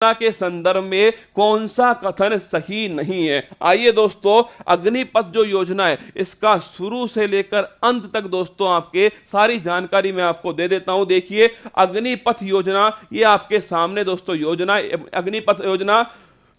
के संदर्भ में कौन सा कथन सही नहीं है। आइए दोस्तों, अग्निपथ जो योजना है इसका शुरू से लेकर अंत तक दोस्तों आपके सारी जानकारी मैं आपको दे देता हूं। देखिए, अग्निपथ योजना ये आपके सामने दोस्तों योजना, अग्निपथ योजना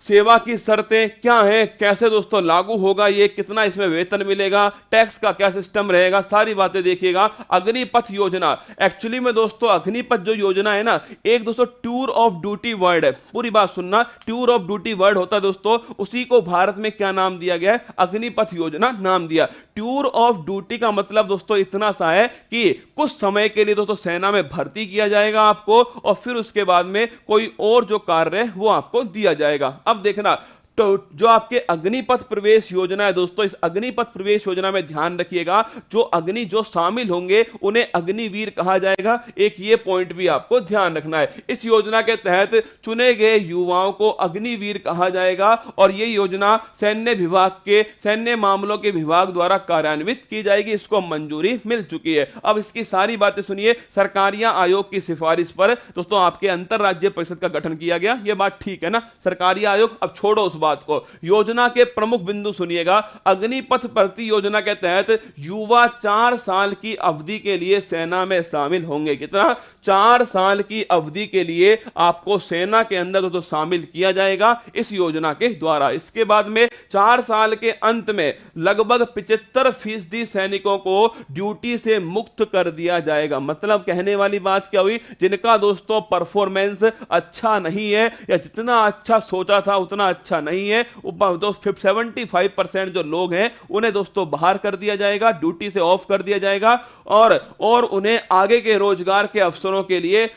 सेवा की शर्तें क्या हैं, कैसे दोस्तों लागू होगा, ये कितना इसमें वेतन मिलेगा, टैक्स का क्या सिस्टम रहेगा, सारी बातें देखिएगा। अग्निपथ योजना एक्चुअली में दोस्तों, अग्निपथ जो योजना है ना, एक दोस्तों टूर ऑफ ड्यूटी वर्ड है। पूरी बात सुनना, टूर ऑफ ड्यूटी वर्ड होता है दोस्तों, उसी को भारत में क्या नाम दिया गया है, अग्निपथ योजना नाम दिया। टूर ऑफ ड्यूटी का मतलब दोस्तों इतना सा है कि कुछ समय के लिए दोस्तों सेना में भर्ती किया जाएगा आपको, और फिर उसके बाद में कोई और जो कार्य है वो आपको दिया जाएगा। अब देखना, तो जो आपके अग्निपथ प्रवेश योजना है दोस्तों, इस अग्निपथ प्रवेश योजना में ध्यान रखिएगा, जो शामिल होंगे उन्हें अग्निवीर कहा जाएगा। एक ये पॉइंट भी आपको ध्यान रखना है। इस योजना के तहत चुने गए युवाओं को अग्निवीर कहा जाएगा, और ये योजना सैन्य मामलों के विभाग द्वारा कार्यान्वित की जाएगी। इसको मंजूरी मिल चुकी है। अब इसकी सारी बातें सुनिए। सरकारिया आयोग की सिफारिश पर दोस्तों आपके अंतरराज्य परिषद का गठन किया गया। ये बात ठीक है ना, सरकारिया आयोग। अब छोड़ो उस बात को, योजना के प्रमुख बिंदु सुनिएगा। अग्निपथ भर्ती योजना के तहत युवा 4 साल की अवधि के लिए सेना में शामिल होंगे। कितना? 4 साल की अवधि के लिए आपको सेना के अंदर तो शामिल किया जाएगा इस योजना के द्वारा। इसके बाद में 4 साल के अंत में लगभग 75% सैनिकों को ड्यूटी से मुक्त कर दिया जाएगा। मतलब कहने वाली बात क्या हुई, जिनका दोस्तों परफॉर्मेंस अच्छा नहीं है, या जितना अच्छा सोचा था उतना अच्छा नहीं है, 75% जो लोग हैं उन्हें दोस्तों बाहर कर दिया जाएगा, ड्यूटी से ऑफ कर दिया जाएगा, और उन्हें आगे के रोजगार के अवसरों के लिए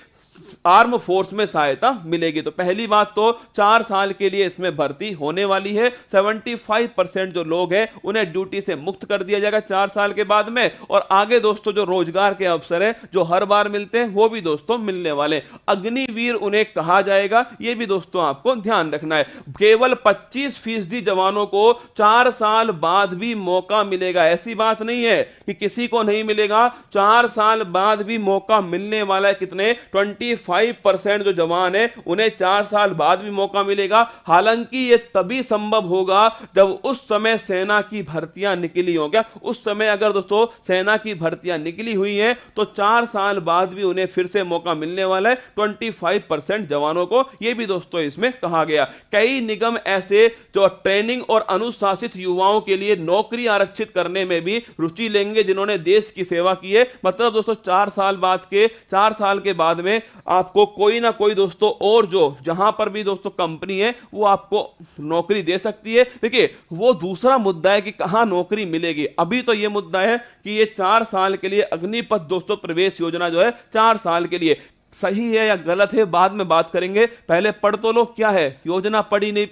आर्म फोर्स में सहायता मिलेगी। तो पहली बात तो 4 साल के लिए इसमें भर्ती होने वाली है। 75% जो लोग हैं उन्हें ड्यूटी से मुक्त कर दिया जाएगा 4 साल के बाद में, और आगे दोस्तों जो रोजगार के अवसर हैं जो हर बार मिलते हैं वो भी दोस्तों मिलने वाले। अग्निवीर उन्हें कहा जाएगा, ये भी दोस्तों आपको ध्यान रखना है। केवल 25% जवानों को 4 साल बाद भी मौका मिलेगा। ऐसी बात नहीं है कि किसी को नहीं मिलेगा, 4 साल बाद भी मौका मिलने वाला है। कितने? 25% जो जवान है उन्हें 4 साल बाद भी मौका मिलेगा। हालांकि यह तभी संभव होगा जब उस समय सेना की भर्तियां निकली हो। क्या उस समय अगर दोस्तों सेना की भर्तियां निकली हुई हैं तो 4 साल बाद भी उन्हें फिर से मौका मिलने वाला है 25% जवानों को। यह भी दोस्तों इसमें कहा गया। कई निगम ऐसे जो ट्रेनिंग और अनुशासित युवाओं के लिए नौकरी आरक्षित करने में भी रुचि लेंगे जिन्होंने देश की सेवा की है। मतलब दोस्तों 4 साल के बाद में आपको कोई ना कोई दोस्तों, और जो जहां पर भी दोस्तों कंपनी है वो आपको नौकरी दे सकती है। देखिए, वो दूसरा मुद्दा है कि कहां नौकरी मिलेगी। अभी तो ये मुद्दा है कि ये 4 साल के लिए अग्निपथ दोस्तों प्रवेश योजना जो है 4 साल के लिए सही है या गलत है बाद में बात करेंगे। पहले पढ़ तो लो क्या है योजना। पढ़ी नहीं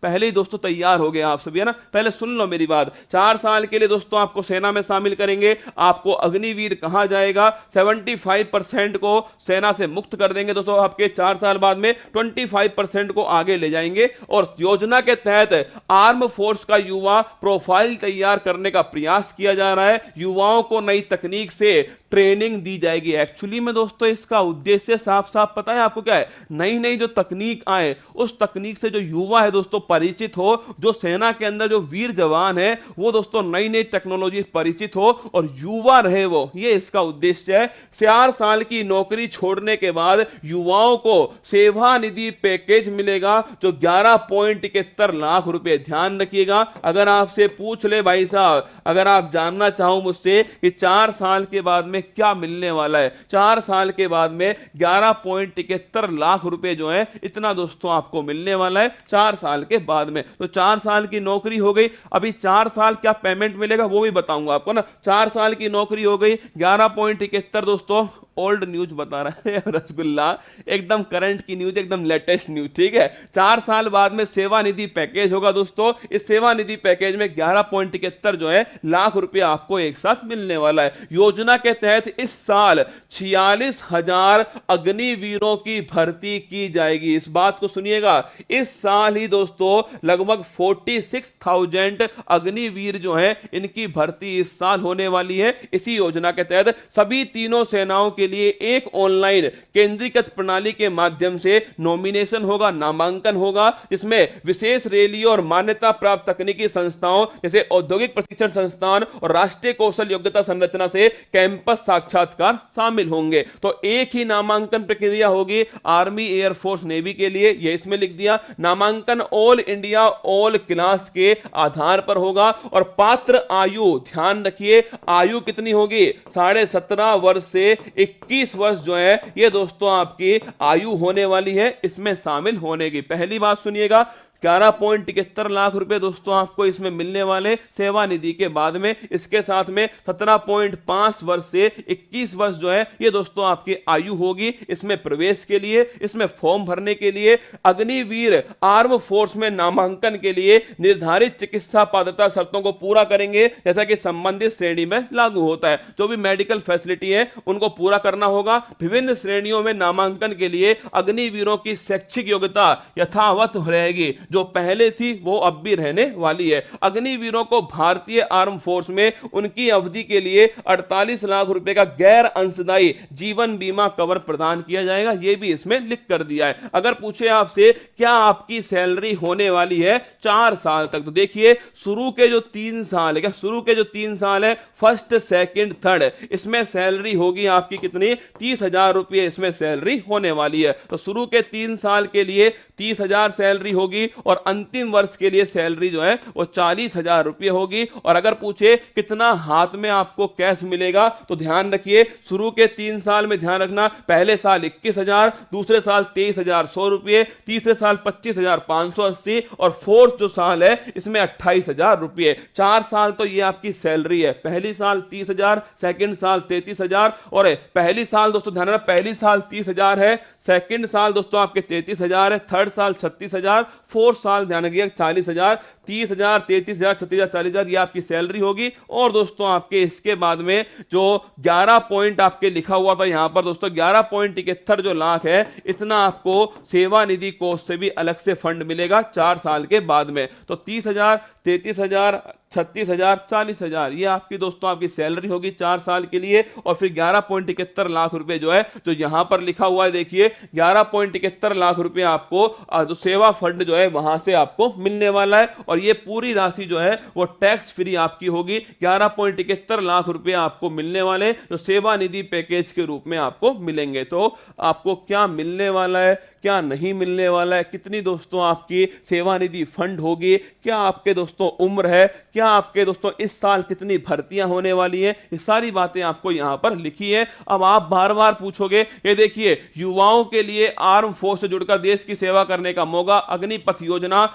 पहले ही दोस्तों तैयार हो गए आप सभी, है ना। पहले सुन लो मेरी बात। 4 साल के लिए दोस्तों आपको सेना में शामिल करेंगे, आपको अग्निवीर कहा जाएगा। 75% को सेना से मुक्त कर देंगे दोस्तों आपके 4 साल बाद में, 25% को आगे ले जाएंगे। और योजना के तहत आर्म फोर्स का युवा प्रोफाइल तैयार करने का प्रयास किया जा रहा है। युवाओं को नई तकनीक से ट्रेनिंग दी जाएगी। एक्चुअली में दोस्तों इसका उद्देश्य साफ साफ पता है आपको क्या है? नई जो तकनीक आए उस तकनीक से जो युवा है दोस्तों परिचित हो, जो सेना के अंदर जो वीर जवान है वो दोस्तों नई टेक्नोलॉजी परिचित हो और युवा रहे वो, ये इसका उद्देश्य है। 4 साल की नौकरी छोड़ने के बाद युवाओं को सेवा निधि पैकेज मिलेगा जो 11.71 लाख रुपए। ध्यान रखिएगा, अगर आपसे पूछ ले भाई साहब, अगर आप जानना चाहो मुझसे कि 4 साल के बाद में क्या मिलने वाला है, 4 साल के बाद में 11.71 लाख रुपए जो है इतना दोस्तों आपको मिलने वाला है 4 साल के बाद में। तो 4 साल की नौकरी हो गई। अभी 4 साल क्या पेमेंट मिलेगा वो भी बताऊंगा आपको ना। 4 साल की नौकरी हो गई, 11.71 दोस्तों ओल्ड न्यूज बता रहा है रसगुल्ला, एकदम करंट की न्यूज, एकदम लेटेस्ट न्यूज, ठीक है। 4 साल बाद में सेवा निधि पैकेज होगा दोस्तों। इस सेवा निधि पैकेज में 11.71 जो है लाख रुपए आपको एक साथ मिलने वाला है। योजना के तहत इस साल 46,000 अग्निवीरों की भर्ती की जाएगी। इस बात को सुनिएगा, इस साल ही दोस्तों लगभग 46,000 अग्निवीर जो है इनकी भर्ती इस साल होने वाली है। इसी योजना के तहत सभी तीनों सेनाओं के के लिए एक ऑनलाइन केंद्रीकृत प्रणाली के माध्यम से नॉमिनेशन होगा, नामांकन होगा, जिसमें विशेष रैली और मान्यता प्राप्त तकनीकी संस्थाओं जैसे औद्योगिक प्रशिक्षण संस्थान और राष्ट्रीय कौशल योग्यता संरचना से कैंपस साक्षात्कार शामिल होंगे। तो एक ही नामांकन प्रक्रिया होगी आर्मी, एयरफोर्स, नेवी के लिए, ये इसमें लिख दिया। नामांकन ऑल इंडिया ऑल क्लास के आधार पर होगा और पात्र आयु, ध्यान रखिए आयु कितनी होगी, 17.5 वर्ष से 21 वर्ष जो है ये दोस्तों आपकी आयु होने वाली है इसमें शामिल होने की। पहली बात सुनिएगा, 11.71 लाख रुपए दोस्तों आपको इसमें मिलने वाले सेवा निधि के बाद में। इसके साथ में 17.5 वर्ष से 21 वर्ष जो है ये दोस्तों आपकी आयु होगी इसमें प्रवेश के लिए। इसमें फॉर्म भरने के लिए अग्निवीर आर्म फोर्स में नामांकन के लिए निर्धारित चिकित्सा पात्रता शर्तों को पूरा करेंगे, जैसा कि संबंधित श्रेणी में लागू होता है। जो भी मेडिकल फैसिलिटी है उनको पूरा करना होगा। विभिन्न श्रेणियों में नामांकन के लिए अग्निवीरों की शैक्षिक योग्यता यथावत रहेगी, जो पहले थी वो अब भी रहने वाली है। अग्निवीरों को भारतीय आर्म फोर्स में उनकी अवधि के लिए 48 लाख रुपए का गैर अंशदायी जीवन बीमा कवर प्रदान किया जाएगा, ये भी इसमें लिख कर दिया है। अगर पूछे आपसे क्या आपकी सैलरी होने वाली है 4 साल तक, तो देखिए शुरू के जो 3 साल है, शुरू के जो 3 साल है फर्स्ट, सेकंड, थर्ड, इसमें सैलरी होगी आपकी कितनी, 30,000 रुपए इसमें सैलरी होने वाली है। तो शुरू के 3 साल के लिए 30,000 सैलरी होगी और अंतिम वर्ष के लिए सैलरी जो है वो 40,000 रुपए होगी। और अगर पूछे कितना हाथ में आपको कैश मिलेगा, तो ध्यान रखिए शुरू के 3 साल में ध्यान रखना, पहले साल 21,000, दूसरे साल 23,100 रुपए, तीसरे साल 25,580 और फोर्थ जो साल है इसमें 28,000 रुपए। 4 साल तो ये आपकी सैलरी है। पहली साल 30,000, सेकंड साल 33,000 और पहली साल दोस्तों ध्यान रखना, पहली साल 30,000 है, सेकंड साल दोस्तों आपके 33,000 है, थर्ड साल 36,000, फोर्थ साल ध्यान रखिए 40,000, 30,000, 33,000, 36,000, 40,000 ये आपकी सैलरी होगी। और दोस्तों आपके इसके बाद में जो 11 पॉइंट आपके लिखा हुआ था यहां पर दोस्तों 11.71 जो लाख है, इतना आपको सेवा निधि कोष से भी अलग से फंड मिलेगा 4 साल के बाद में। तो 30,000, 33,000, 36,000, 40,000 ये आपकी दोस्तों आपकी सैलरी होगी 4 साल के लिए। और फिर 11.71 लाख रुपए जो है जो यहां पर लिखा हुआ है, देखिए 11.71 लाख रुपए आपको जो सेवा फंड जो है वहां से आपको मिलने वाला है। और ये पूरी राशि जो है वो टैक्स फ्री आपकी होगी। 11.71 लाख रुपए आपको मिलने वाले जो सेवा निधि पैकेज के रूप में आपको मिलेंगे। तो आपको क्या मिलने वाला है, क्या नहीं मिलने वाला है, कितनी दोस्तों आपकी सेवा निधि फंड होगी, क्या आपके दोस्तों उम्र है, क्या आपके दोस्तों इस साल कितनी भर्तियां होने वाली है, ये सारी बातें आपको यहां पर लिखी है। अब आप बार बार पूछोगे, ये देखिए युवाओं के लिए आर्म फोर्स से जुड़कर देश की सेवा करने का मौका, अग्निपथ योजना,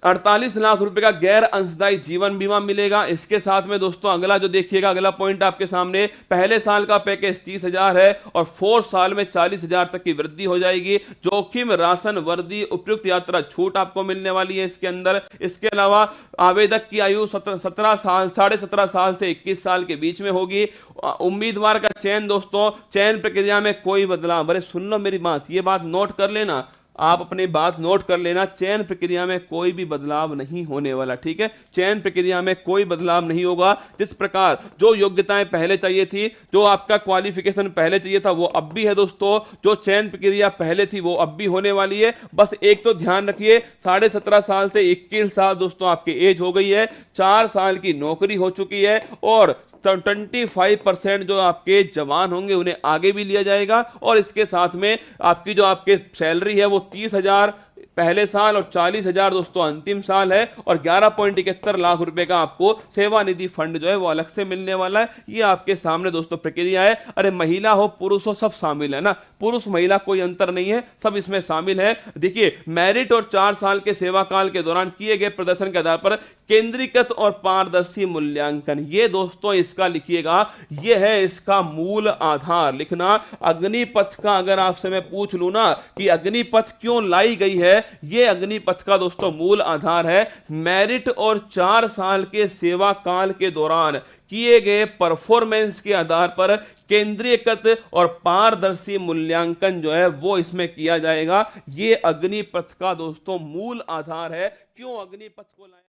48 लाख रुपए का गैर अंशदायी जीवन बीमा मिलेगा। इसके साथ में दोस्तों अगला जो देखिएगा, अगला पॉइंट आपके सामने, पहले साल का पैकेज 30,000 है और 4 साल में 40,000 तक की वृद्धि हो जाएगी। जोखिम राशन, वर्दी, उपयुक्त यात्रा छूट आपको मिलने वाली है इसके अंदर। इसके अलावा आवेदक की आयु 17 साल, 17.5 साल से 21 साल के बीच में होगी। उम्मीदवार का चयन दोस्तों, चयन प्रक्रिया में कोई बदलाव, अरे सुन लो मेरी बात, ये बात नोट कर लेना, आप अपनी बात नोट कर लेना, चयन प्रक्रिया में कोई भी बदलाव नहीं होने वाला, ठीक है। चयन प्रक्रिया में कोई बदलाव नहीं होगा। जिस प्रकार जो योग्यताएं पहले चाहिए थी, जो आपका क्वालिफिकेशन पहले चाहिए था वो अब भी है दोस्तों, जो चयन प्रक्रिया पहले थी वो अब भी होने वाली है। बस एक तो ध्यान रखिए, 17.5 साल से 21 साल दोस्तों आपकी एज हो गई है, 4 साल की नौकरी हो चुकी है और 25% जो आपके जवान होंगे उन्हें आगे भी लिया जाएगा। और इसके साथ में आपकी जो आपके सैलरी है वो 30,000 पहले साल और 40,000 दोस्तों अंतिम साल है। और 11.71 लाख रुपए का आपको सेवा निधि फंड जो है वो अलग से मिलने वाला है। ये आपके सामने दोस्तों प्रक्रिया है। अरे महिला हो पुरुष हो सब शामिल है ना, पुरुष महिला कोई अंतर नहीं है, सब इसमें शामिल है। देखिए मेरिट और 4 साल के सेवा काल के दौरान किए गए प्रदर्शन के आधार पर केंद्रीकृत और पारदर्शी मूल्यांकन, ये दोस्तों इसका लिखिएगा, ये है इसका मूल आधार। लिखना अग्निपथ का, अगर आपसे मैं पूछ लूं ना कि अग्निपथ क्यों लाई गई है, ये अग्निपथ का दोस्तों मूल आधार है। मेरिट और 4 साल के सेवा काल के दौरान किए गए परफॉर्मेंस के आधार पर केंद्रीकृत और पारदर्शी मूल्यांकन जो है वो इसमें किया जाएगा। ये अग्निपथ का दोस्तों मूल आधार है। क्यों अग्निपथ को लाया?